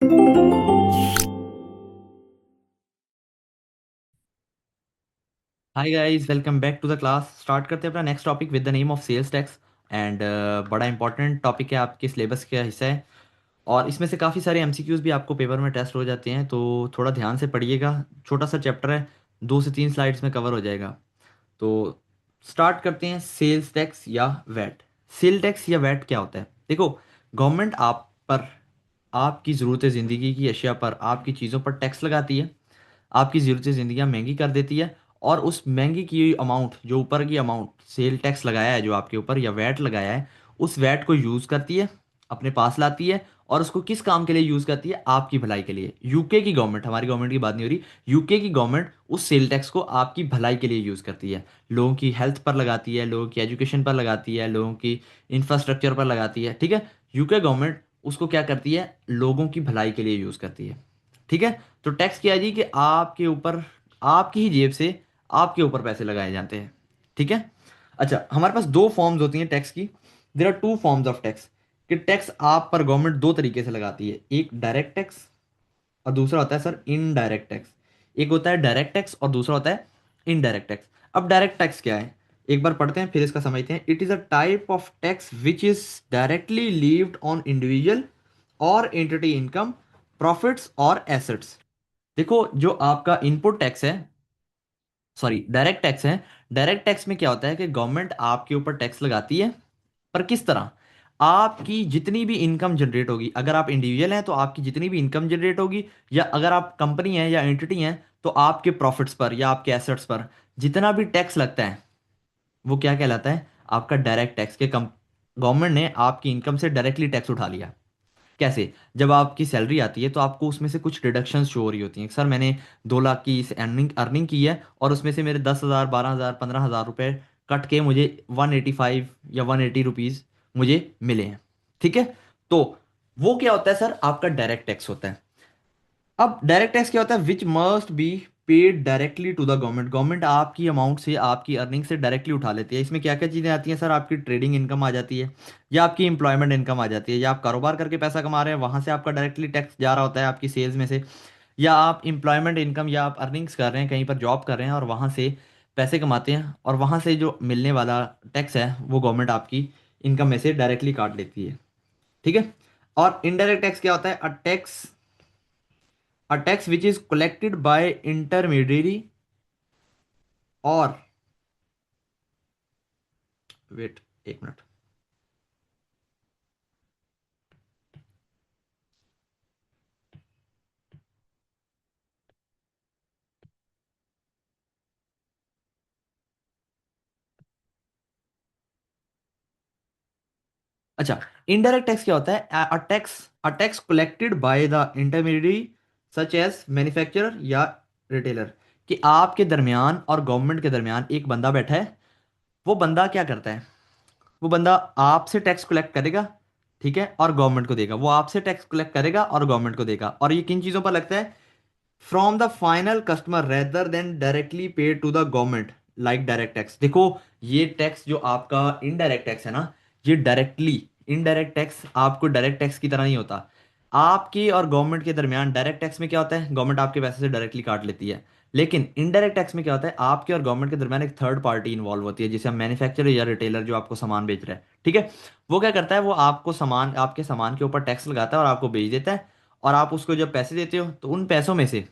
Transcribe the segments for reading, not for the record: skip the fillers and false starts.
Hi guys, welcome back to the class. Start करते हैं अपना next topic with the name of sales tax. And बड़ा important topic है, आपके syllabus का हिस्सा है। और इसमें से काफ़ी सारे एमसीक्यूज भी आपको पेपर में टेस्ट हो जाते हैं, तो थोड़ा ध्यान से पढ़िएगा। छोटा सा चैप्टर है, 2 से 3 स्लाइड्स में कवर हो जाएगा। तो स्टार्ट करते हैं। सेल्स टैक्स या वैट। सेल टैक्स या वैट क्या होता है? देखो, गवर्नमेंट आप पर, आपकी ज़रूरत ज़िंदगी की अशिया पर, आपकी चीज़ों पर टैक्स लगाती है। आपकी ज़रूरत ज़िंदगी महंगी कर देती है। और उस महंगी की हुई अमाउंट, जो ऊपर की अमाउंट सेल टैक्स लगाया है जो आपके ऊपर, या वैट लगाया है, उस वैट को यूज़ करती है, अपने पास लाती है। और उसको किस काम के लिए यूज़ करती है? आपकी भलाई के लिए। यूके की गवर्नमेंट, हमारी गवर्नमेंट की बात नहीं हो रही, यूके की गवर्नमेंट उस सेल टैक्स को आपकी भलाई के लिए यूज़ करती है। लोगों की हेल्थ पर लगाती है, लोगों की एजुकेशन पर लगाती है, लोगों की इंफ्रास्ट्रक्चर पर लगाती है। ठीक है, यूके गवर्नमेंट उसको क्या करती है? लोगों की भलाई के लिए यूज़ करती है। ठीक है। तो टैक्स क्या है जी? कि आपके ऊपर, आपकी ही जेब से आपके ऊपर पैसे लगाए जाते हैं। ठीक है। अच्छा, हमारे पास दो फॉर्म्स होती हैं टैक्स की। There are two forms of tax. कि टैक्स आप पर गवर्नमेंट दो तरीके से लगाती है, एक डायरेक्ट टैक्स और दूसरा होता है सर इनडायरेक्ट टैक्स। एक होता है डायरेक्ट टैक्स और दूसरा होता है इनडायरेक्ट टैक्स। अब डायरेक्ट टैक्स क्या है, एक बार पढ़ते हैं फिर इसका समझते हैं। It is a type of tax which is directly levied on individual और एंटिटी इनकम, प्रॉफिट्स और एसेट्स। देखो, जो आपका इनपुट टैक्स है, सॉरी डायरेक्ट टैक्स है। डायरेक्ट टैक्स में क्या होता है कि गवर्नमेंट आपके ऊपर टैक्स लगाती है, पर किस तरह? आपकी जितनी भी इनकम जनरेट होगी, अगर आप इंडिविजुअल हैं तो आपकी जितनी भी इनकम जनरेट होगी, या अगर आप कंपनी हैं या एंटिटी हैं तो आपके प्रॉफिट्स पर या आपके एसेट्स पर जितना भी टैक्स लगता है, वो क्या कहलाता है? आपका डायरेक्ट टैक्स। के गवर्नमेंट ने आपकी इनकम से डायरेक्टली टैक्स उठा लिया। कैसे? जब आपकी सैलरी आती है तो आपको उसमें से कुछ डिडक्शंस शो हो रही होती हैं। सर, मैंने 2 लाख की इस अर्निंग अर्निंग की है और उसमें से मेरे 10,000, 12,000, 15,000 रुपए कट के मुझे 185 या 180 रुपीज मुझे मिले हैं। ठीक है। तो वो क्या होता है सर? आपका डायरेक्ट टैक्स होता है। अब डायरेक्ट टैक्स क्या होता है? Which must be paid directly to the government. Government आपकी अमाउंट से, आपकी अर्निंग से डायरेक्टली उठा लेती है। इसमें क्या क्या चीज़ें आती हैं सर? आपकी ट्रेडिंग इनकम आ जाती है, या आपकी इंप्लॉयमेंट इनकम आ जाती है, या आप कारोबार करके पैसा कमा रहे हैं, वहां से आपका डायरेक्टली टैक्स जा रहा होता है आपकी सेल्स में से। या आप इंप्लॉयमेंट इनकम, या आप अर्निंग्स कर रहे हैं, कहीं पर जॉब कर रहे हैं और वहां से पैसे कमाते हैं, और वहां से जो मिलने वाला टैक्स है वो गवर्नमेंट आपकी इनकम में से डायरेक्टली काट लेती है। ठीक है। और इनडायरेक्ट टैक्स क्या होता है? A tax which is collected by intermediary और, वेट, एक मिनट। अच्छा, इनडायरेक्ट टैक्स क्या होता है? A tax collected by the intermediary such as manufacturer या रिटेलर। कि आपके दरमियान और गवर्नमेंट के दरमियान एक बंदा बैठा है। वो बंदा क्या करता है? वो बंदा आपसे टैक्स कलेक्ट करेगा, ठीक है, और गवर्नमेंट को देगा। वो आपसे टैक्स कलेक्ट करेगा और गवर्नमेंट को देगा। और ये किन चीजों पर लगता है? From the final customer rather than directly paid to the government, like direct tax. देखो, ये टैक्स जो आपका इनडायरेक्ट टैक्स है ना, ये डायरेक्टली, इनडायरेक्ट टैक्स आपको डायरेक्ट टैक्स की तरह नहीं होता। आपके और गवर्नमेंट के दरमियान डायरेक्ट टैक्स में क्या होता है? गवर्नमेंट आपके पैसे से डायरेक्टली काट लेती है। लेकिन इनडायरेक्ट टैक्स में क्या होता है? आपके और गवर्नमेंट के दरमियान एक थर्ड पार्टी इन्वॉल्व होती है, जिसे हम मैन्युफैक्चरर या रिटेलर, जो आपको सामान बेच रहा है, ठीक है, वो क्या करता है? वो आपको सामान, आपके सामान के ऊपर टैक्स लगाता है और आपको बेच देता है। और आप उसको जब पैसे देते हो तो उन पैसों में से,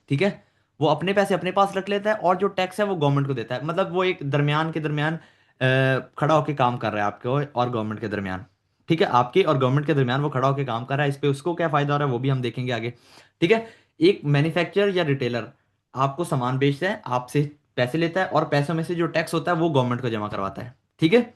ठीक है, वो अपने पैसे अपने पास रख लेता है और जो टैक्स है वो गवर्नमेंट को देता है। मतलब वो एक दरमियान के दरमियान खड़ा होकर काम कर रहा है आपके और गवर्नमेंट के दरमियान। ठीक है, आपके और गवर्नमेंट के दरमियान वो खड़ा होकर काम कर रहा है। इस पे उसको क्या फायदा हो रहा है वो भी हम देखेंगे आगे। ठीक है। एक मैन्युफैक्चरर या रिटेलर आपको सामान बेचता है, आपसे पैसे लेता है, और पैसों में से जो टैक्स होता है वो गवर्नमेंट को जमा करवाता है। ठीक है।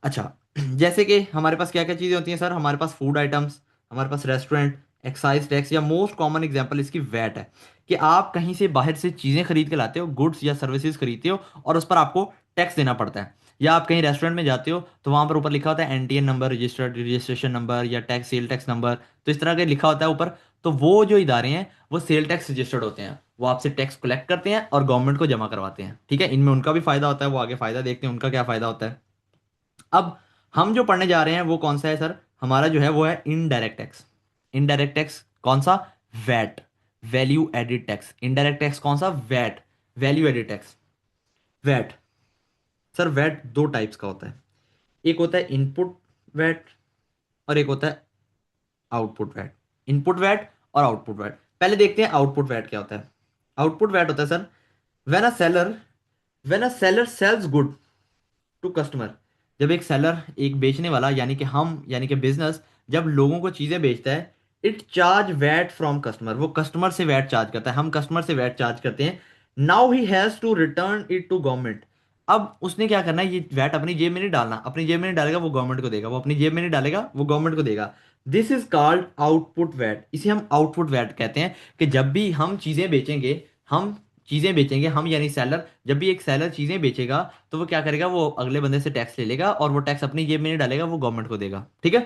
अच्छा, जैसे कि हमारे पास क्या क्या चीज़ें होती हैं सर? हमारे पास फूड आइटम्स, हमारे पास रेस्टोरेंट, एक्साइज टैक्स, या मोस्ट कॉमन एग्जांपल इसकी वैट है। कि आप कहीं से बाहर से चीज़ें खरीद के लाते हो, गुड्स या सर्विसेज खरीदते हो, और उस पर आपको टैक्स देना पड़ता है। या आप कहीं रेस्टोरेंट में जाते हो तो वहां पर ऊपर लिखा होता है NTN number, registered registration number, या टैक्स, सेल टैक्स नंबर। तो इस तरह का लिखा होता है ऊपर। तो वो जो इदारे हैं वो सेल टैक्स रजिस्टर्ड होते हैं, वो आपसे टैक्स कलेक्ट करते हैं और गवर्नमेंट को जमा करवाते हैं। ठीक है, इनमें उनका भी फायदा होता है, वो आगे फायदा देखते हैं उनका क्या फायदा होता है। अब हम जो पढ़ने जा रहे हैं वो कौन सा है सर? हमारा जो है वो है इनडायरेक्ट टैक्स। इनडायरेक्ट टैक्स कौन सा? VAT, value added tax. Indirect tax कौन सा? VAT, value added tax. VAT, sir VAT दो टाइप्स का होता है। एक होता है इनपुट वैट और एक होता है आउटपुट वैट। इनपुट वैट और आउटपुट वैट। पहले देखते हैं आउटपुट वैट क्या होता है। आउटपुट वैट होता है sir, when a seller when a seller sells good to customer. जब एक सेलर, एक बेचने वाला, यानी कि हम, यानी कि बिजनेस, जब लोगों को चीजें बेचता है, it charge VAT from customer. वो कस्टमर से वैट चार्ज करता है, हम कस्टमर से वैट चार्ज करते हैं। Now he has to return it to government. अब उसने क्या करना है, ये वैट अपनी जेब में नहीं डालना, अपनी जेब में नहीं डालेगा, वो गवर्नमेंट को देगा। वो अपनी जेब में नहीं डालेगा, वो गवर्नमेंट को देगा। This is called output VAT. इसे हम आउटपुट वैट कहते हैं कि जब भी हम चीजें बेचेंगे, हम चीजें बेचेंगे, हम यानी सेलर, जब भी एक सेलर चीजें बेचेगा, तो वो क्या करेगा, वो अगले बंदे से टैक्स ले लेगा और वो टैक्स अपनी जेब में नहीं डालेगा, वो गवर्नमेंट को देगा। ठीक है।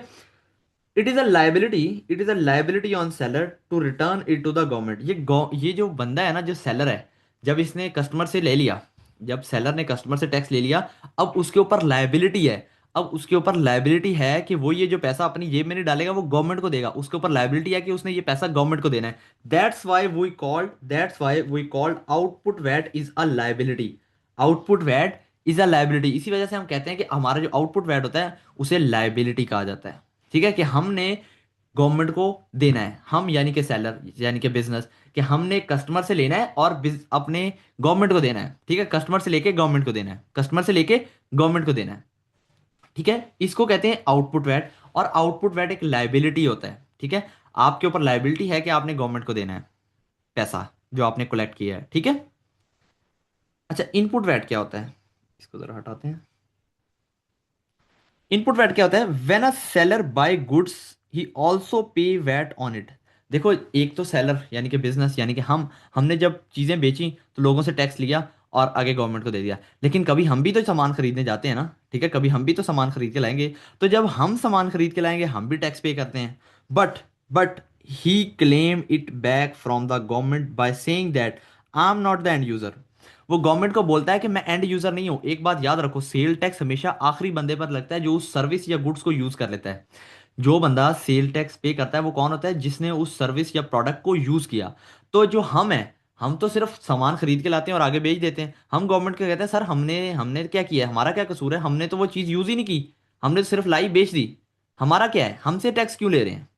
It is a liability, it is a liability on seller to return it to the government. ये जो बंदा है ना, जो सेलर है, जब इसने कस्टमर से ले लिया, जब सेलर ने कस्टमर से टैक्स ले लिया, अब उसके ऊपर लाइबिलिटी है। अब उसके ऊपर लाइबिलिटी है कि वो ये जो पैसा अपनी जेब में नहीं डालेगा, वो गवर्नमेंट को देगा। उसके ऊपर लाइबिलिटी है कि उसने ये पैसा गवर्नमेंट को देना है। That's why we called output VAT is a liability. Output VAT is a liability. इसी वजह से हम कहते हैं कि हमारा जो आउटपुट वैट होता है, उसे लाइबिलिटी कहा जाता है। ठीक है, कि हमने गवर्नमेंट को देना है, हम यानी कि सेलर, यानी कि बिजनेस, कि हमने कस्टमर से लेना है और अपने गवर्नमेंट को देना है। ठीक है, कस्टमर से लेके गवर्नमेंट को देना है, कस्टमर से लेके गवर्नमेंट को देना है। ठीक है, इसको कहते हैं आउटपुट वैट। और आउटपुट वैट एक लाइबिलिटी होता है। ठीक है, आपके ऊपर लाइबिलिटी है कि आपने गवर्नमेंट को देना है पैसा जो आपने कलेक्ट किया है। ठीक है। अच्छा, इनपुट वैट क्या होता है, इसको जरा हटाते हैं। इनपुट वैट क्या होता है? When a seller buy goods he also pay VAT on it. देखो, एक तो सेलर यानी कि बिजनेस, यानी कि हमने जब चीजें बेची, तो लोगों से टैक्स लिया और आगे गवर्नमेंट को दे दिया। लेकिन कभी हम भी तो सामान खरीदने जाते हैं ना। ठीक है, कभी हम भी तो सामान खरीद के लाएंगे। तो जब हम सामान खरीद के लाएंगे, हम भी टैक्स पे करते हैं। But he claim it back from the government by saying that I am not the end user. वो गवर्नमेंट को बोलता है कि मैं एंड यूजर नहीं हूं। एक बात याद रखो, सेल टैक्स हमेशा आखिरी बंदे पर लगता है जो उस सर्विस या गुड्स को यूज कर लेता है। जो बंदा सेल टैक्स पे करता है वो कौन होता है? जिसने उस सर्विस या प्रोडक्ट को यूज किया। तो जो हम है, हम तो सिर्फ सामान खरीद के लाते हैं और आगे बेच देते हैं। हम गवर्नमेंट को कहते हैं सर, हमने हमने क्या किया है, हमारा क्या कसूर है, हमने तो वो चीज यूज ही नहीं की, हमने तो सिर्फ लाई बेच दी, हमारा क्या है, हमसे टैक्स क्यों ले रहे हैं?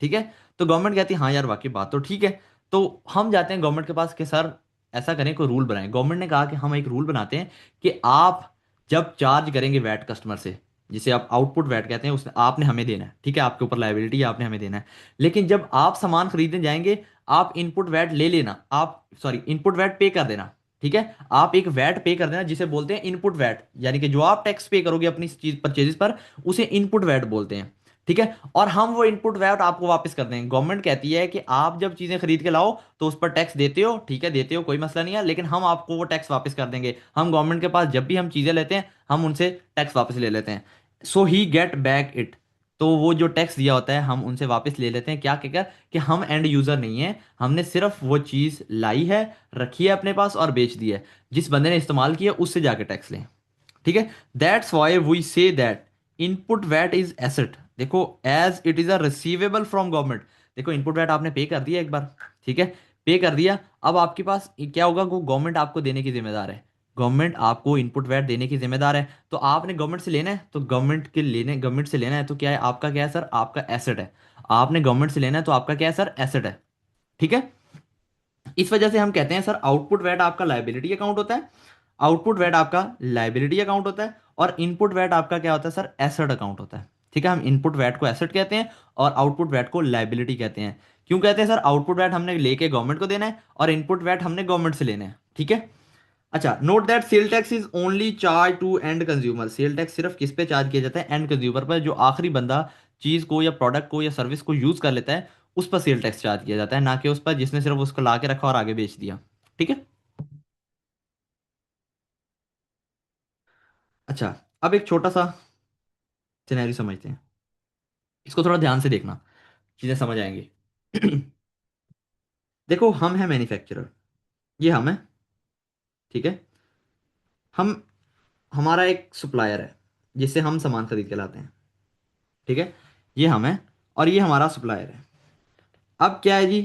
ठीक है। तो गवर्नमेंट कहती है हाँ यार, वाकई बात तो ठीक है। तो हम जाते हैं गवर्नमेंट के पास कि सर, ऐसा करें, कोई रूल बनाएं। गवर्नमेंट ने कहा कि हम एक रूल बनाते हैं कि आप जब चार्ज करेंगे वैट कस्टमर से, जिसे आप आउटपुट वैट कहते हैं, उसने आपने हमें देना है। ठीक है, आपके ऊपर लाइबिलिटी है, आपने हमें देना है। लेकिन जब आप सामान खरीदने जाएंगे, आप इनपुट वैट ले लेना, आप सॉरी इनपुट वैट पे कर देना। ठीक है, आप एक वैट पे कर देना जिसे बोलते हैं इनपुट वैट, यानी कि जो आप टैक्स पे करोगे अपनी चीज परचेजेस पर, उसे इनपुट वैट बोलते हैं। ठीक है, और हम वो इनपुट वैट आपको वापस कर देंगे। गवर्नमेंट कहती है कि आप जब चीजें खरीद के लाओ तो उस पर टैक्स देते हो, ठीक है, देते हो, कोई मसला नहीं है, लेकिन हम आपको वो टैक्स वापस कर देंगे। हम गवर्नमेंट के पास जब भी हम चीजें लेते हैं, हम उनसे टैक्स वापस ले लेते हैं। सो ही गेट बैक इट। तो वो जो टैक्स दिया होता है, हम उनसे वापस ले लेते हैं। क्या कहकर कि हम एंड यूजर नहीं है, हमने सिर्फ वो चीज लाई है, रखी है अपने पास और बेच दी है। जिस बंदे ने इस्तेमाल किया उससे जाके टैक्स लें। ठीक है, that's why we say that input VAT is asset. देखो, as it is a receivable from government. देखो, इनपुट वैट आपने पे कर दिया एक बार। ठीक है, पे कर दिया। अब आपके पास क्या होगा, वो गवर्नमेंट आपको देने की जिम्मेदार है। गवर्नमेंट आपको इनपुट वैट देने की जिम्मेदार है। तो आपने गवर्नमेंट से लेना है, तो गवर्नमेंट से लेना है, तो क्या है आपका, क्या है सर, आपका एसेट है। आपने गवर्नमेंट से लेना है तो आपका क्या है सर, एसेट है। ठीक है। इस वजह से हम कहते हैं सर, आउटपुट वैट आपका लाइबिलिटी अकाउंट होता है। आउटपुट वैट आपका लाइबिलिटी अकाउंट होता है और इनपुट वैट आपका क्या होता है सर, एसेट अकाउंट होता है। ठीक है, हम इनपुट वैट को एसेट कहते हैं और आउटपुट वैट को लाइबिलिटी कहते हैं। क्यों कहते हैं सर? आउटपुट वैट हमने लेके गवर्नमेंट को देना है और इनपुट वैट हमने गवर्नमेंट से लेना है। ठीक है। अच्छा, note that sell tax is only charge to end consumer. Sell tax सिर्फ किस पे चार्ज किया जाता है? एंड कंज्यूमर पर। जो आखिरी बंदा चीज को या प्रोडक्ट को या सर्विस को यूज कर लेता है, उस पर सेल टैक्स चार्ज किया जाता है, ना कि उस पर जिसने सिर्फ उसको ला के रखा और आगे बेच दिया। ठीक है। अच्छा, अब एक छोटा सा सिनेरियो समझते हैं। इसको थोड़ा ध्यान से देखना, चीजें समझ आएंगी। देखो, हम हैं मैन्युफैक्चरर, ये हम है। ठीक है। हम हमारा एक सप्लायर है जिससे हम सामान खरीद के लाते हैं। ठीक है, ये हम है और ये हमारा सप्लायर है। अब क्या है जी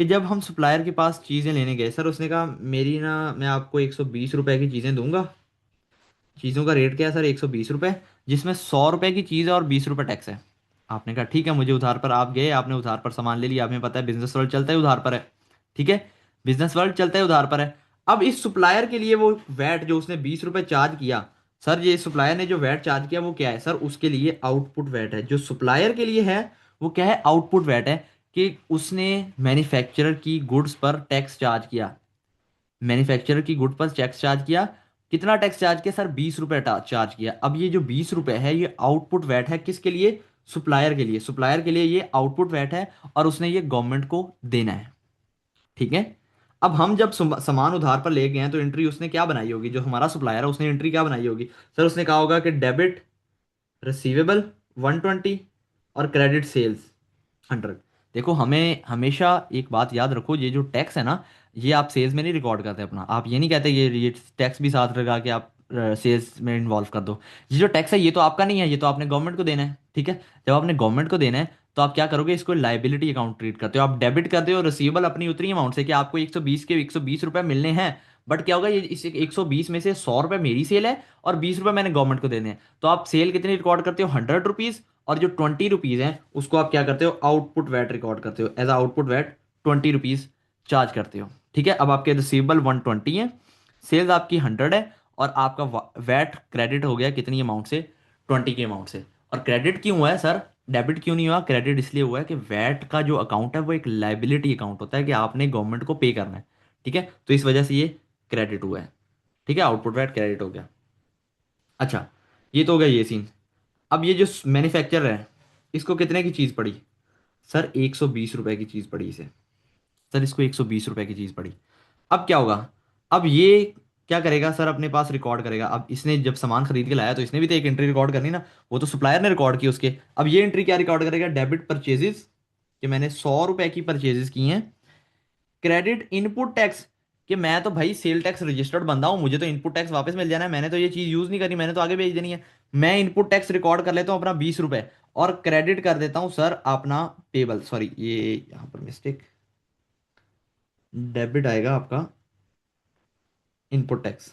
कि जब हम सप्लायर के पास चीज़ें लेने गए सर, उसने कहा मेरी ना, मैं आपको 120 रुपए की चीज़ें दूंगा। चीज़ों का रेट क्या है सर? 120 रुपये, जिसमें 100 रुपए की चीज़ है और 20 रुपए टैक्स है। आपने कहा ठीक है, मुझे उधार पर, आप गए, आपने उधार पर सामान ले लिया, आपने पता है बिजनेस वर्ल्ड चलता है उधार पर है। ठीक है, बिजनेस वर्ल्ड चलता है उधार पर है। अब इस सुप्लायर के लिए वो वैट जो उसने 20 रुपए चार्ज किया, सर ये सुप्लायर ने जो वैट चार्ज किया वो क्या है सर? उसके लिए आउटपुट वैट है। जो सुप्लायर के लिए है वो क्या है? आउटपुट वैट है, कि उसने मैन्युफैक्चरर की गुड्स पर टैक्स चार्ज किया। मैन्युफैक्चरर की गुड पर टैक्स चार्ज किया। कितना टैक्स चार्ज किया सर? 20 रुपए चार्ज किया। अब ये जो 20 रुपए है ये आउटपुट वैट है, किसके लिए? सुप्लायर के लिए। सुप्लायर के लिए ये आउटपुट वैट है और उसने ये गवर्नमेंट को देना है। ठीक है। अब हम जब सामान उधार पर ले गए हैं तो एंट्री उसने क्या बनाई होगी? जो हमारा सुप्लायर है उसने एंट्री क्या बनाई होगी सर? उसने कहा होगा कि डेबिट रिसीवेबल 120 और क्रेडिट सेल्स 100। देखो, हमें हमेशा एक बात याद रखो, ये जो टैक्स है ना, ये आप सेल्स में नहीं रिकॉर्ड करते अपना। आप ये नहीं कहते ये टैक्स भी साथ लगा के आप सेल्स में इन्वॉल्व कर दो। ये जो टैक्स है ये तो आपका नहीं है, ये तो आपने गवर्नमेंट को देना है। ठीक है, जब आपने गवर्नमेंट को देना है तो आप क्या करोगे? इसको लाइबिलिटी अकाउंट ट्रीट करते हो, आप डेबिट करते हो रिसीवेबल अपनी उतनी अमाउंट से कि आपको 120 के 120 रुपए मिलने हैं। बट क्या होगा, ये इस 120 में से 100 रुपए मेरी सेल है और 20 रुपए मैंने गवर्नमेंट को देने हैं। तो आप सेल कितनी रिकॉर्ड करते हो? 100 रुपीज। और जो 20 रुपीज हैं उसको आप क्या करते हो? आउटपुट वैट रिकॉर्ड करते हो, as output VAT 20 rupees charge करते हो। ठीक है, अब आपके रिसीवेबल 120 है, सेल्स आपकी 100 है, और आपका वैट क्रेडिट हो गया कितनी अमाउंट से? 20 के अमाउंट से। और क्रेडिट क्यों हुआ है सर? डेबिट क्यों नहीं हुआ? क्रेडिट इसलिए हुआ है कि वैट का जो अकाउंट है वो एक लाइबिलिटी अकाउंट होता है, कि आपने गवर्नमेंट को पे करना है। ठीक है, तो इस वजह से ये क्रेडिट हुआ है। ठीक है, आउटपुट वैट क्रेडिट हो गया। अच्छा, ये तो हो गया ये सीन। अब ये जो मैन्युफैक्चरर है, इसको कितने की चीज़ पड़ी सर? 120 रुपए की चीज़ पड़ी इसे। सर इसको 120 रुपए की चीज़ पड़ी। अब क्या होगा? अब ये क्या करेगा सर? अपने पास रिकॉर्ड करेगा। अब इसने जब सामान खरीद के लाया तो इसने भी तो एक एंट्री रिकॉर्ड करनी ना। वो तो सप्लायर ने रिकॉर्ड की उसके। अब ये एंट्री क्या रिकॉर्ड करेगा? डेबिट परचेजेस, कि मैंने 100 रुपए की परचेजेस की हैं। क्रेडिट इनपुट टैक्स, कि मैं तो भाई सेल टैक्स रजिस्टर्ड बंदा हूं, मुझे तो इनपुट टैक्स वापस मिल जाना है, मैंने तो ये चीज यूज नहीं करी, मैंने तो आगे भेज देनी है। मैं इनपुट टैक्स रिकॉर्ड कर लेता हूँ अपना 20 रुपए, और क्रेडिट कर देता हूँ सर अपना पेबल, सॉरी ये यहाँ पर मिस्टेक, डेबिट आएगा आपका इनपुट टैक्स।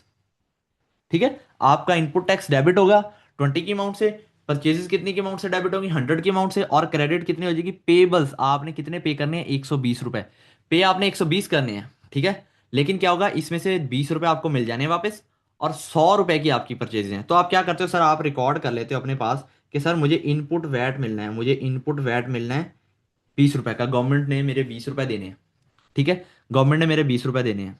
ठीक है, आपका इनपुट टैक्स डेबिट होगा 20 की अमाउंट से। परचेजेस कितनी की अमाउंट से डेबिट होगी? 100 की अमाउंट से। और क्रेडिट कितनी हो जाएगी? पेबल्स आपने कितने पे करने हैं? 120 रुपए पे आपने 120 करने हैं। ठीक है, लेकिन क्या होगा, इसमें से 20 रुपए आपको मिल जाने हैं वापस, और 100 रुपए की आपकी परचेजेस हैं। तो आप क्या करते हो सर? आप रिकॉर्ड कर लेते हो अपने पास कि सर मुझे इनपुट वैट मिलना है, मुझे इनपुट वैट मिलना है 20 रुपए का, गवर्नमेंट ने मेरे 20 रुपए देने हैं। ठीक है, गवर्नमेंट ने मेरे 20 रुपए देने हैं।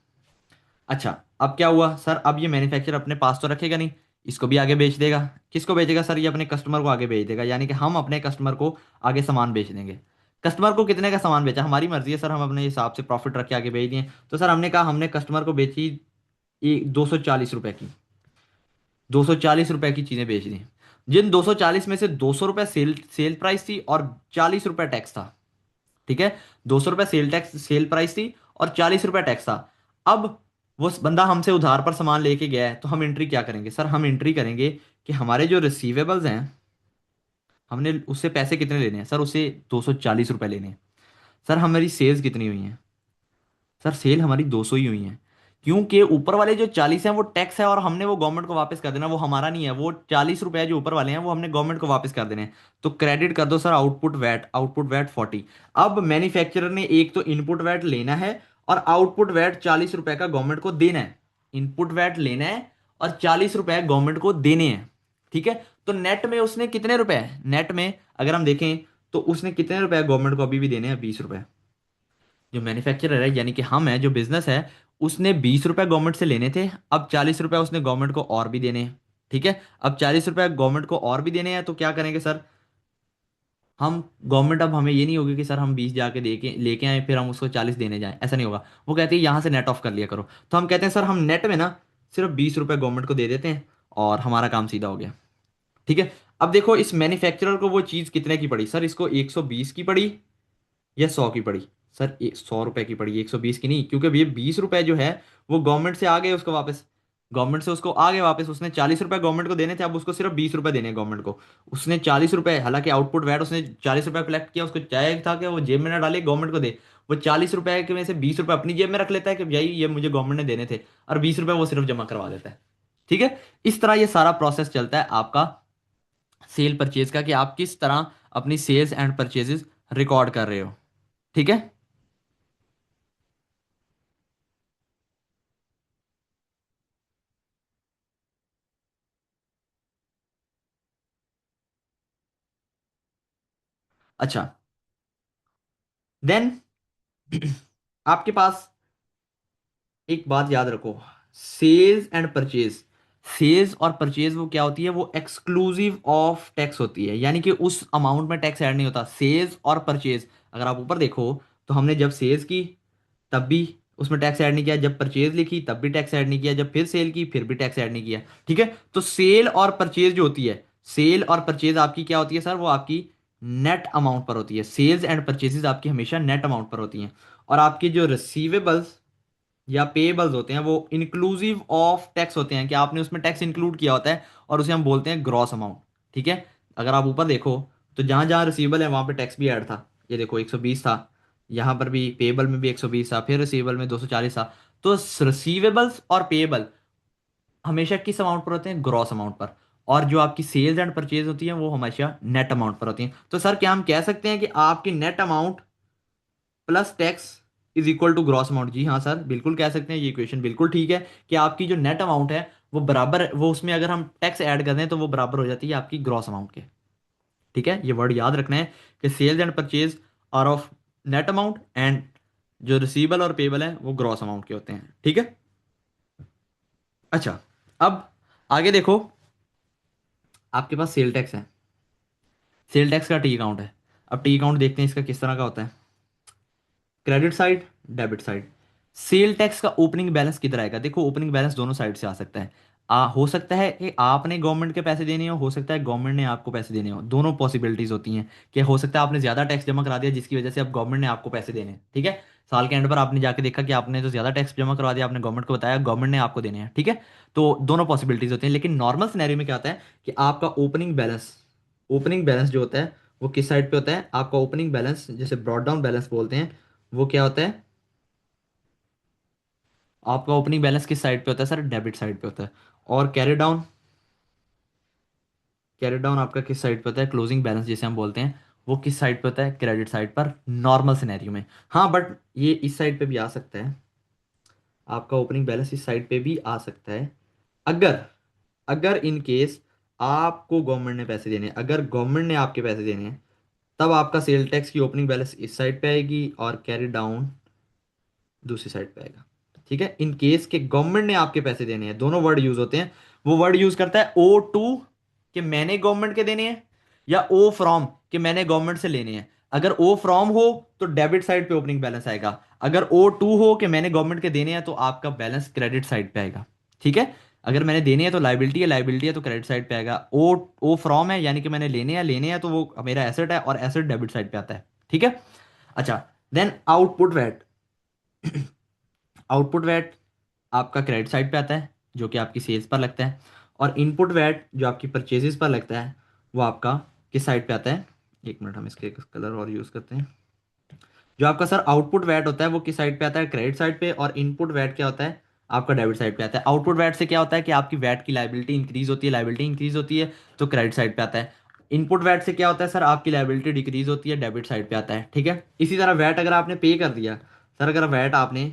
अच्छा, अब क्या हुआ सर? अब ये मैन्युफैक्चर अपने पास तो रखेगा नहीं, इसको भी आगे बेच देगा। किसको बेचेगा सर? ये अपने कस्टमर को आगे बेच देगा, यानी कि हम अपने कस्टमर को आगे सामान बेच देंगे। कस्टमर को कितने का सामान बेचा? हमारी मर्जी है सर, हम अपने हिसाब से प्रॉफिट रख के आगे बेच दिए। तो सर हमने कहा, हमने कस्टमर को बेची 240 रुपए की, 240 रुपए की चीजें बेच दी। जिन 240 में से 200 रुपए सेल सेल प्राइस थी और 40 रुपए टैक्स था। ठीक है, 200 रुपए सेल प्राइस थी और 40 रुपए टैक्स था। अब वो बंदा हमसे उधार पर सामान लेके गया है, तो हम एंट्री क्या करेंगे सर? हम एंट्री करेंगे कि हमारे जो रिसीवेबल्स हैं, हमने उससे पैसे कितने लेने हैं सर? उससे 240 रुपए लेने हैं। सर हमारी सेल्स कितनी हुई हैं सर? सेल हमारी 200 ही हुई हैं, क्योंकि ऊपर वाले जो 40 हैं वो टैक्स है, और हमने वो गवर्नमेंट को वापस कर देना, वो हमारा नहीं है। वो 40 रुपए जो ऊपर वाले हैं वो हमने गवर्नमेंट को वापस कर देने हैं। तो क्रेडिट कर दो सर आउटपुट वैट 40। अब मैन्युफैक्चरर ने एक तो इनपुट वैट लेना है और आउटपुट वैट 40 रुपए का गवर्नमेंट को देना है। इनपुट वैट लेना है और 40 रुपए गवर्नमेंट को देने हैं। ठीक है, तो नेट में उसने कितने रुपए, नेट में अगर हम देखें तो उसने कितने रुपए गवर्नमेंट को अभी भी देने हैं? 20 रुपए। जो मैन्युफैक्चरर है यानी कि हम है, जो बिजनेस है, उसने 20 रुपए गवर्नमेंट से लेने थे। अब 40 रुपए उसने गवर्नमेंट को और भी देने हैं। ठीक है, अब 40 रुपए गवर्नमेंट को और भी देने हैं, तो क्या करेंगे सर? हम गवर्नमेंट, अब हमें ये नहीं होगा कि सर हम 20 जाके दे के लेके आए फिर हम उसको 40 देने जाएं, ऐसा नहीं होगा। वो कहते हैं यहाँ से नेट ऑफ कर लिया करो। तो हम कहते हैं सर हम नेट में ना सिर्फ 20 रुपए गवर्नमेंट को दे देते हैं और हमारा काम सीधा हो गया। ठीक है, अब देखो इस मैन्युफैक्चरर को वो चीज़ कितने की पड़ी सर? इसको 120 की पड़ी या 100 की पड़ी सर? 100 रुपए की पड़ी, 120 की नहीं, क्योंकि ये 20 रुपए जो है वो गवर्नमेंट से आ गए उसको वापस। गवर्नमेंट से उसको आ गए वापस, उसने 40 रुपए गवर्नमेंट को देने थे, अब उसको सिर्फ 20 रुपए देने हैं गवर्नमेंट को। उसने 40 रुपए, हालांकि आउटपुट वैट उसने 40 रुपए कलेक्ट किया, उसको चाहिए था कि वो जेब में ना डाले, गवर्नमेंट को दे। वो 40 रुपए के में से 20 रुपए अपनी जेब में रख लेता है कि भाई ये मुझे गवर्नमेंट ने देने थे, और 20 रुपए वो सिर्फ जमा करवा देता है। ठीक है। इस तरह ये सारा प्रोसेस चलता है आपका सेल परचेज का, कि आप किस तरह अपनी सेल्स एंड परचेजेस रिकॉर्ड कर रहे हो। ठीक है। अच्छा, देन आपके पास एक बात याद रखो, सेल्स एंड परचेज, सेल्स और परचेज वो क्या होती है, वो एक्सक्लूसिव ऑफ टैक्स होती है, यानी कि उस अमाउंट में टैक्स ऐड नहीं होता। सेल्स और परचेज, अगर आप ऊपर देखो तो हमने जब सेल्स की तब भी उसमें टैक्स ऐड नहीं किया, जब परचेज लिखी तब भी टैक्स ऐड नहीं किया, जब फिर सेल की फिर भी टैक्स ऐड नहीं किया। ठीक है। तो सेल और परचेज जो होती है, सेल और परचेज आपकी क्या होती है सर, वो आपकी नेट अमाउंट पर होती है। सेल्स एंड परचेजेस आपकी हमेशा नेट अमाउंट पर होती हैं। और आपकी जो रिसीवेबल्स या पेएबल्स होते हैं वो इंक्लूसिव ऑफ टैक्स होते हैं, कि आपने उसमें टैक्स इंक्लूड किया होता है, और उसे हम बोलते हैं ग्रॉस अमाउंट। ठीक है। अगर आप ऊपर देखो तो जहां जहां रिसीवेबल है वहां पे टैक्स भी ऐड था। ये देखो 120 था, यहां पर भी पेएबल में भी 120 था, फिर रिसीवेबल में 240 था। तो रिसीवेबल्स और पेएबल हमेशा किस अमाउंट पर होते हैं, ग्रॉस अमाउंट पर। और जो आपकी सेल्स एंड परचेज होती है वो हमेशा नेट अमाउंट पर होती है। तो सर क्या हम कह सकते हैं कि आपकी net amount plus tax is equal to gross amount? जी हाँ सर, बिल्कुल कह सकते हैं, ये इक्वेशन बिल्कुल ठीक है, कि आपकी जो नेट अमाउंट है वो बराबर, वो उसमें अगर हम टैक्स ऐड कर दें तो वो बराबर हो जाती है आपकी ग्रॉस अमाउंट के। ठीक है, ये वर्ड याद रखना है कि sales and purchase are of net amount, and जो रिसीवेबल और पेबल है वो ग्रॉस अमाउंट के होते हैं। ठीक है। अच्छा, अब आगे देखो, आपके पास सेल टैक्स है, सेल टैक्स का टी अकाउंट है। अब टी अकाउंट देखते हैं इसका किस तरह का होता है। Credit side, debit side. Sale tax का ओपनिंग बैलेंस किधर आएगा? देखो ओपनिंग बैलेंस दोनों साइड से आ सकता है। हो सकता है कि आपने गवर्नमेंट के पैसे देने हो सकता है गवर्नमेंट ने आपको पैसे देने हो, दोनों पॉसिबिलिटीज होती हैं। कि हो सकता है आपने ज्यादा टैक्स जमा करा दिया जिसकी वजह से अब गवर्नमेंट ने आपको पैसे देने हैं। ठीक है। साल के एंड पर आपने जाके देखा कि आपने तो ज्यादा टैक्स जमा करवा दिया, आपने गवर्नमेंट को बताया, गवर्नमेंट ने आपको देने हैं। ठीक है। तो दोनों पॉसिबिलिटीज होती हैं, लेकिन नॉर्मल सिनेरियो में क्या होता है कि आपका ओपनिंग बैलेंस, ओपनिंग बैलेंस जो होता है वो किस साइड पे होता है? आपका ओपनिंग बैलेंस, जिसे ब्रॉड डाउन बैलेंस बोलते हैं, वो क्या होता है? आपका ओपनिंग बैलेंस किस साइड पे होता है सर? डेबिट साइड पे होता है। और कैरी डाउन, कैरी डाउन आपका किस साइड पे होता है? क्लोजिंग बैलेंस जिसे हम बोलते हैं, वो किस साइड पे होता है? क्रेडिट साइड पर, नॉर्मल सिनेरियो में। हाँ बट ये इस साइड पे भी आ सकता है, आपका ओपनिंग बैलेंस इस साइड पे भी आ सकता है, अगर, अगर इन केस आपको गवर्नमेंट ने पैसे देने हैं, अगर गवर्नमेंट ने आपके पैसे देने हैं, तब आपका सेल टैक्स की ओपनिंग बैलेंस इस साइड पे आएगी और कैरी डाउन दूसरी साइड पे आएगा। ठीक है। इन केस के गवर्नमेंट ने आपके पैसे देने हैं, दोनों वर्ड यूज होते हैं। वो वर्ड यूज करता है ओ टू, कि मैंने गवर्नमेंट के देने हैं, या ओ फ्रॉम, कि मैंने गवर्नमेंट से लेने हैं। अगर ओ फ्रॉम हो तो डेबिट साइड पे ओपनिंग बैलेंस आएगा, अगर ओ टू हो कि मैंने गवर्नमेंट के देने हैं तो आपका बैलेंस क्रेडिट साइड पे आएगा। ठीक है। अगर मैंने देने हैं तो लाइबिलिटी है, लाइबिलिटी है तो क्रेडिट साइड पे आएगा। ओ फ्रॉम है यानी कि मैंने लेने हैं, लेने हैं तो वो मेरा एसेट है, और एसेट डेबिट साइड पे आता है। ठीक है। अच्छा, then output VAT, output VAT आपका क्रेडिट साइड पे आता है, जो कि आपकी सेल्स पर लगता है। और इनपुट वैट जो आपकी परचेजेस पर लगता है, वो आपका किस साइड पे आता है? एक मिनट, हम इसके कलर और यूज करते हैं। जो आपका सर आउटपुट वैट होता है वो किस साइड पे आता है? क्रेडिट साइड पे। और इनपुट वैट क्या होता है? आपका डेबिट साइड पे आता है। आउटपुट वैट से क्या होता है कि आपकी वैट की लाइबिलिटी इंक्रीज होती है, लाइबिलिटी इंक्रीज होती है तो क्रेडिट साइड पे आता है। इनपुट वैट से क्या होता है सर? आपकी लाइबिलिटी डिक्रीज होती है, डेबिट साइड पे आता है। ठीक है। इसी तरह वैट अगर आपने पे कर दिया, सर अगर वैट आपने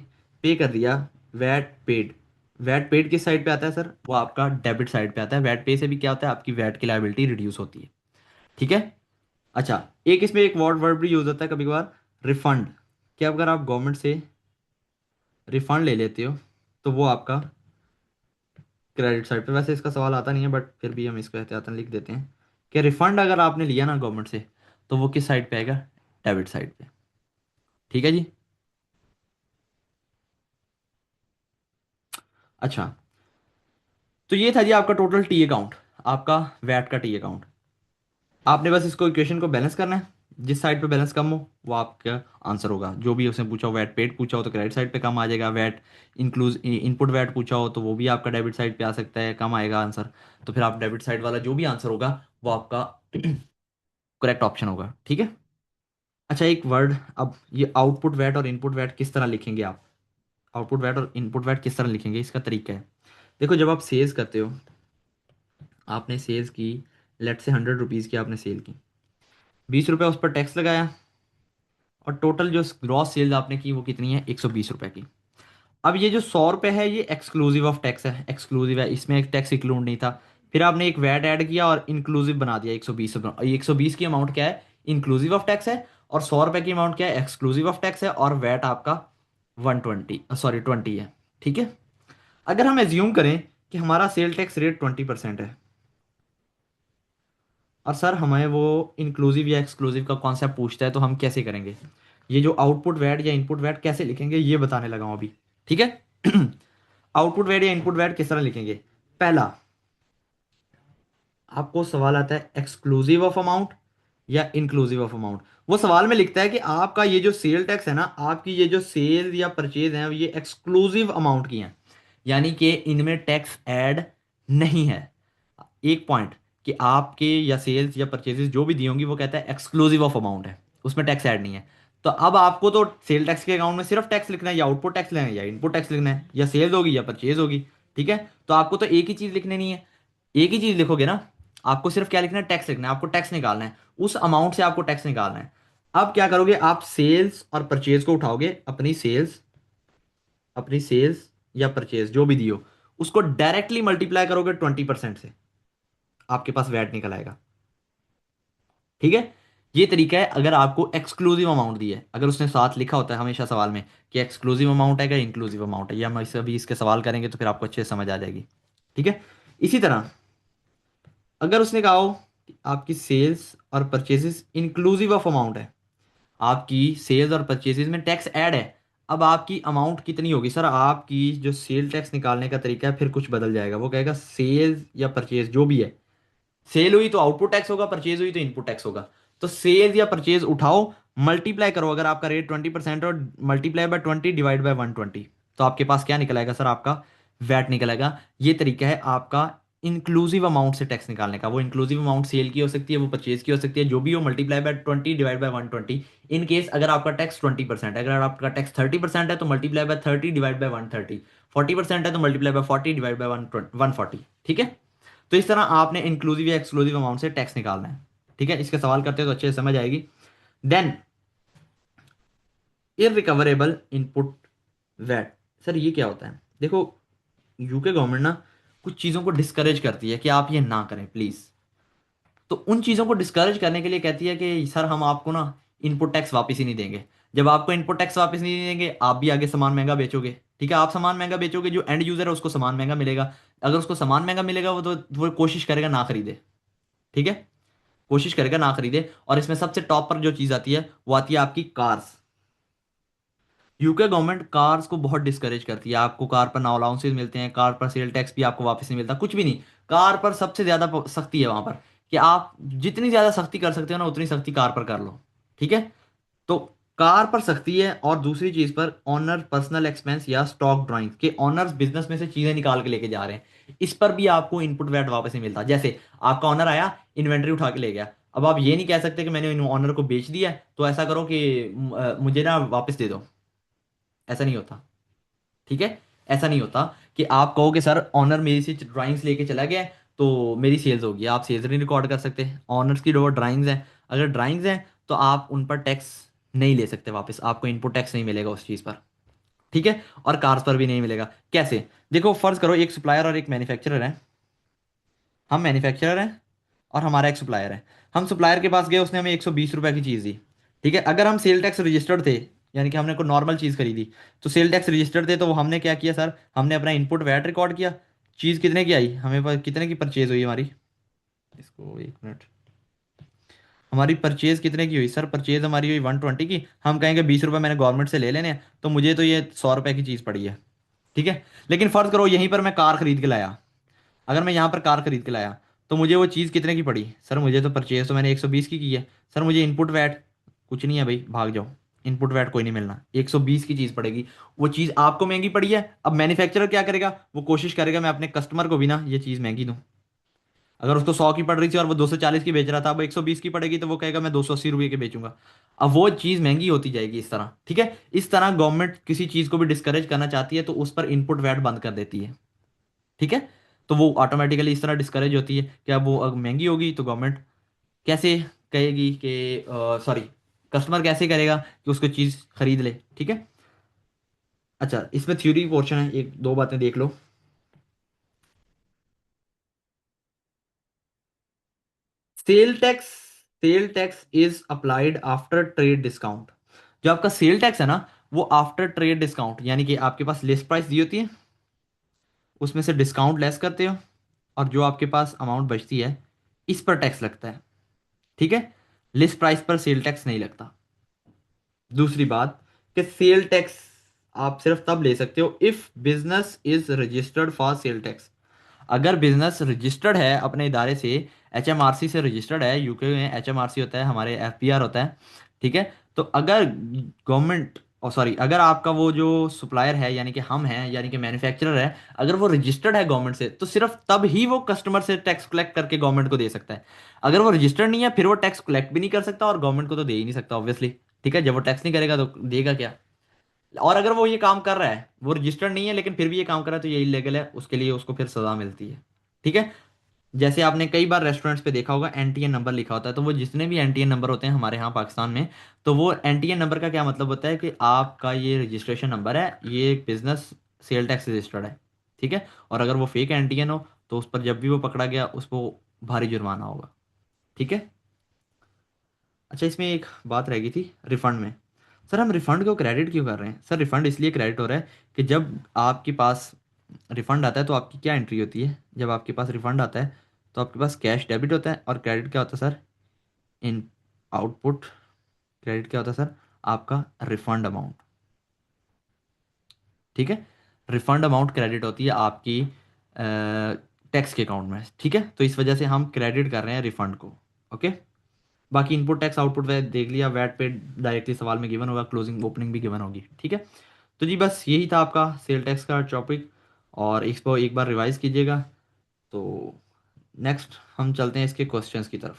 पे कर दिया, वैट पेड, वैट पेड किस साइड पे आता है सर? वो आपका डेबिट साइड पे आता है। वैट पे से भी क्या होता है? आपकी वैट की लाइबिलिटी रिड्यूस होती है। ठीक है। अच्छा, एक इसमें एक वर्ड वर्ड भी यूज होता है कभी कभार, रिफंड। कि अगर आप गवर्नमेंट से रिफंड ले लेते हो तो वो आपका क्रेडिट साइड पे, वैसे इसका सवाल आता नहीं है बट फिर भी हम इसको एहतियातन लिख देते हैं कि रिफंड अगर आपने लिया ना गवर्नमेंट से, तो वो किस साइड पे आएगा? डेबिट साइड पे। ठीक है जी। अच्छा, तो ये था जी आपका टोटल टी अकाउंट, आपका वैट का टी अकाउंट। आपने बस इसको इक्वेशन को बैलेंस करना है, जिस साइड पे बैलेंस कम हो वो आपका आंसर होगा। जो भी उसने पूछा हो, वैट पेड पूछा हो तो क्रेडिट साइड पे कम आ जाएगा, वैट इंक्लूज इनपुट वैट पूछा हो तो वो भी आपका डेबिट साइड पे आ सकता है, कम आएगा आंसर। तो फिर आप डेबिट साइड वाला जो भी आंसर होगा वो आपका करेक्ट ऑप्शन होगा। ठीक है। अच्छा एक वर्ड, अब ये आउटपुट वैट और इनपुट वैट किस तरह लिखेंगे आप, आउटपुट वैट और इनपुट वैट किस तरह लिखेंगे, इसका तरीका है। देखो जब आप सेल्स करते हो, आपने सेल्स की, लेट से 100 रुपीज़ की आपने सेल की, 20 रुपये उस पर टैक्स लगाया, और टोटल जो ग्रॉस सेल्स आपने की वो कितनी है, 120 रुपये की। अब ये जो 100 रुपये है ये एक्सक्लूसिव ऑफ टैक्स है, एक्सक्लूसिव है, इसमें एक टैक्स इंक्लूड नहीं था। फिर आपने एक वैट ऐड किया और इंक्लूसिव बना दिया 120। 120 की अमाउंट क्या है, इंक्लूसिव ऑफ टैक्स है, और 100 रुपये की अमाउंट क्या है, एक्सक्लूसिव ऑफ टैक्स है, और वैट आपका 20 है। ठीक है। अगर हम एज्यूम करें कि हमारा सेल टैक्स रेट 20% है, और सर हमें वो इंक्लूसिव या एक्सक्लूसिव का कॉन्सेप्ट पूछता है, तो हम कैसे करेंगे, ये जो आउटपुट वैट या इनपुट वैट कैसे लिखेंगे ये बताने लगा हूं अभी। ठीक है। आउटपुट वैट या इनपुट वैट किस तरह लिखेंगे। पहला, आपको सवाल आता है एक्सक्लूसिव ऑफ अमाउंट या इंक्लूसिव ऑफ अमाउंट। वो सवाल में लिखता है कि आपका ये जो सेल टैक्स है ना, आपकी ये जो सेल या परचेज है ये एक्सक्लूसिव अमाउंट की है, यानी कि इनमें टैक्स ऐड नहीं है। एक पॉइंट, कि आपके या सेल्स या परचेजेस जो भी दी होंगी वो कहता है एक्सक्लूसिव ऑफ अमाउंट है, उसमें टैक्स ऐड नहीं है। तो अब आपको तो सेल टैक्स के अकाउंट में सिर्फ टैक्स लिखना है, या आउटपुट टैक्स लेना है, या इनपुट टैक्स लिखना है, या सेल्स होगी या परचेज होगी। ठीक है। तो आपको तो एक ही चीज लिखनी नहीं है, एक ही चीज लिखोगे ना, आपको सिर्फ क्या लिखना है, टैक्स लिखना है, आपको टैक्स निकालना है, उस अमाउंट से आपको टैक्स निकालना है। अब क्या करोगे, आप सेल्स और परचेज को उठाओगे, अपनी सेल्स या परचेज जो भी दी हो उसको डायरेक्टली मल्टीप्लाई करोगे 20% से, आपके पास वैट निकल आएगा। ठीक है। ये तरीका है अगर आपको एक्सक्लूसिव अमाउंट दी है, अगर उसने साथ लिखा होता है हमेशा सवाल में कि एक्सक्लूसिव अमाउंट है क्या इंक्लूसिव अमाउंट है, ये हम इसे अभी इसके सवाल करेंगे तो फिर आपको अच्छे से समझ आ जाएगी। ठीक है। इसी तरह अगर उसने कहा हो कि आपकी सेल्स और परचेजेस इंक्लूसिव ऑफ अमाउंट है, आपकी सेल्स और परचेजेस में टैक्स ऐड है, अब आपकी अमाउंट कितनी होगी, सर आपकी जो सेल टैक्स निकालने का तरीका है फिर कुछ बदल जाएगा। वो कहेगा सेल्स या परचेज जो भी है, सेल हुई तो आउटपुट टैक्स होगा, परचेज हुई तो इनपुट टैक्स होगा। तो सेल या परचेज उठाओ, मल्टीप्लाई करो, अगर आपका रेट 20% और मल्टीप्लाई बाय 20 डिवाइड बाय 120, तो आपके पास क्या निकल आएगा सर, आपका वैट निकल आएगा। ये तरीका है आपका इंक्लूसिव अमाउंट से टैक्स निकालने का। वो इंक्लूसिव अमाउंट सेल की हो सकती है, वो परचेज की हो सकती है, जो भी हो, multiply by 20 divide by 120। In case अगर आपका टैक्स 20% है, अगर आपका टैक्स 30% है तो मल्टीप्लाई बाय 30 डिवाइड बाय 130, 40% है तो मल्टीप्लाई बाय 40 डिवाइड बाय 140। ठीक है। तो इस तरह आपने इंक्लूसिव या एक्सक्लूसिव अमाउंट से टैक्स निकालना है। ठीक है। इसके सवाल करते हैं तो अच्छे से समझ आएगी। Then irrecoverable input VAT, sir ये क्या होता है। देखो यूके गवर्नमेंट ना कुछ चीज़ों को डिस्करेज करती है कि आप ये ना करें प्लीज़। तो उन चीज़ों को डिस्करेज करने के लिए कहती है कि सर हम आपको ना इनपुट टैक्स वापस ही नहीं देंगे। जब आपको इनपुट टैक्स वापस नहीं देंगे, आप भी आगे सामान महंगा बेचोगे। ठीक है। आप सामान महंगा बेचोगे, जो एंड यूजर है उसको सामान महंगा मिलेगा। अगर उसको सामान महंगा मिलेगा वो कोशिश करेगा ना खरीदे। ठीक है। कोशिश करेगा ना खरीदे। और इसमें सबसे टॉप पर जो चीज आती है वो आती है आपकी कार्स। यूके गवर्नमेंट कार्स को बहुत डिस्करेज करती है, आपको कार पर ना अलाउंसेस मिलते हैं, कार पर सेल टैक्स भी आपको वापस नहीं मिलता, कुछ भी नहीं। कार पर सबसे ज्यादा सख्ती है वहां पर, कि आप जितनी ज्यादा सख्ती कर सकते हो ना उतनी सख्ती कार पर कर लो। ठीक है। तो कार पर सख्ती है, और दूसरी चीज पर ऑनर पर्सनल एक्सपेंस या स्टॉक ड्राइंग के ऑनर्स बिजनेस में से चीजें निकाल के लेके जा रहे हैं, इस पर भी आपको इनपुट वैट वापस नहीं मिलता। जैसे आपका ऑनर आया, इन्वेंट्री उठा के ले गया, अब आप ये नहीं कह सकते कि मैंने ऑनर को बेच दिया है, तो ऐसा करो कि मुझे ना वापस दे दो। ऐसा नहीं होता। ठीक है। ऐसा नहीं होता कि आप कहोगे सर ऑनर मेरी से ड्राइंग्स लेके चला गया है तो मेरी सेल्स होगी, आप सेल्स नहीं रिकॉर्ड कर सकते। ऑनर्स की जो ड्राइंग्स हैं, अगर ड्राइंग्स हैं तो आप उन पर टैक्स नहीं ले सकते वापस, आपको इनपुट टैक्स नहीं मिलेगा उस चीज़ पर। ठीक है। और कार्स पर भी नहीं मिलेगा। कैसे, देखो फर्ज करो एक सप्लायर और एक मैन्युफैक्चरर है। हम मैन्युफैक्चरर हैं और हमारा एक सप्लायर है। हम सप्लायर के पास गए, उसने हमें 120 रुपये की चीज़ दी। ठीक है। अगर हम सेल टैक्स रजिस्टर्ड थे, यानी कि हमने कोई नॉर्मल चीज़ खरीदी, तो सेल टैक्स रजिस्टर्ड थे, तो वो हमने क्या किया सर, हमने अपना इनपुट वैट रिकॉर्ड किया, चीज़ कितने की आई हमें कितने की परचेज हुई हमारी, इसको एक मिनट, हमारी परचेज कितने की हुई सर, परचेज हमारी हुई 120 की, हम कहेंगे 20 रुपये मैंने गवर्नमेंट से ले लेने हैं, तो मुझे तो ये 100 रुपये की चीज़ पड़ी है। ठीक है। लेकिन फर्ज करो यहीं पर मैं कार खरीद के लाया, अगर मैं यहाँ पर कार खरीद के लाया, तो मुझे वो चीज़ कितने की पड़ी सर, मुझे तो परचेज तो मैंने 120 की है, सर मुझे इनपुट वैट कुछ नहीं है भाई, भाग जाओ। इनपुट वैट कोई नहीं मिलना, 120 की चीज़ पड़ेगी। वो चीज़ आपको महंगी पड़ी है, अब मैन्युफैक्चरर क्या करेगा, वो कोशिश करेगा मैं अपने कस्टमर को भी ना ये चीज़ महंगी दूँ। अगर उसको 100 की पड़ रही थी और वो 240 की बेच रहा था, अब 120 की पड़ेगी तो वो कहेगा मैं 280 रुपये की बेचूंगा। अब वो चीज़ महंगी होती जाएगी इस तरह, ठीक है। इस तरह गवर्नमेंट किसी चीज़ को भी डिस्करेज करना चाहती है तो उस पर इनपुट वैट बंद कर देती है, ठीक है। तो वो ऑटोमेटिकली इस तरह डिस्करेज होती है कि अब वो अगर महंगी होगी तो गवर्नमेंट कैसे कहेगी कि सॉरी, कस्टमर कैसे करेगा कि उसको चीज़ खरीद ले, ठीक है। अच्छा, इसमें थ्योरी पोर्शन है, एक दो बातें देख लो। Sale tax, sale tax is applied after trade discount. जो आपका सेल टैक्स है ना, वो आफ्टर ट्रेड डिस्काउंट, यानी कि आपके पास लिस्ट प्राइस दी होती है, उसमें से डिस्काउंट लेस करते हो, और जो आपके पास अमाउंट बचती है इस पर टैक्स लगता है, ठीक है। लिस्ट प्राइस पर सेल टैक्स नहीं लगता। दूसरी बात कि सेल टैक्स आप सिर्फ तब ले सकते हो if business is registered for sale tax. अगर बिजनेस रजिस्टर्ड है अपने इदारे से, एचएमआरसी से रजिस्टर्ड है, यूके में एचएमआरसी होता है, हमारे एफपीआर होता है, ठीक है। तो अगर गवर्नमेंट, और सॉरी, अगर आपका वो जो सप्लायर है यानी कि हम हैं, यानी कि मैन्युफैक्चरर है, अगर वो रजिस्टर्ड है गवर्नमेंट से, तो सिर्फ तब ही वो कस्टमर से टैक्स कलेक्ट करके गवर्नमेंट को दे सकता है। अगर वो रजिस्टर्ड नहीं है फिर वो टैक्स कलेक्ट भी नहीं कर सकता और गवर्नमेंट को तो दे ही नहीं सकता ऑब्वियसली, ठीक है। जब वो टैक्स नहीं करेगा तो देगा क्या। और अगर वो ये काम कर रहा है, वो रजिस्टर्ड नहीं है लेकिन फिर भी ये काम कर रहा है, तो ये इलीगल है, उसके लिए उसको फिर सजा मिलती है, ठीक है। जैसे आपने कई बार रेस्टोरेंट्स पे देखा होगा एनटीएन नंबर लिखा होता है, तो वो जितने भी एनटीएन नंबर होते हैं हमारे यहाँ पाकिस्तान में, तो वो एनटीएन नंबर का क्या मतलब होता है कि आपका ये रजिस्ट्रेशन नंबर है, ये एक बिजनेस सेल टैक्स रजिस्टर्ड है, ठीक है। और अगर वो फेक एनटीएन हो तो उस पर जब भी वो पकड़ा गया उसको भारी जुर्माना होगा, ठीक है। अच्छा, इसमें एक बात रह गई थी रिफंड में। सर हम रिफंड को क्रेडिट क्यों कर रहे हैं? सर रिफंड इसलिए क्रेडिट हो रहा है कि जब आपके पास रिफंड आता है तो आपकी क्या एंट्री होती है, जब आपके पास रिफंड आता है तो आपके पास कैश डेबिट होता है, और क्रेडिट क्या होता है सर? इन आउटपुट। क्रेडिट क्या होता है सर? आपका रिफंड अमाउंट, ठीक है। रिफंड अमाउंट क्रेडिट होती है आपकी टैक्स के अकाउंट में, ठीक है। तो इस वजह से हम क्रेडिट कर रहे हैं रिफंड को, ओके। बाकी इनपुट टैक्स आउटपुट वैट देख लिया, वैट पे डायरेक्टली सवाल में गिवन होगा, क्लोजिंग ओपनिंग भी गिवन होगी, ठीक है। तो जी बस यही था आपका सेल टैक्स का टॉपिक, और इसको एक बार रिवाइज कीजिएगा। तो नेक्स्ट हम चलते हैं इसके क्वेश्चंस की तरफ।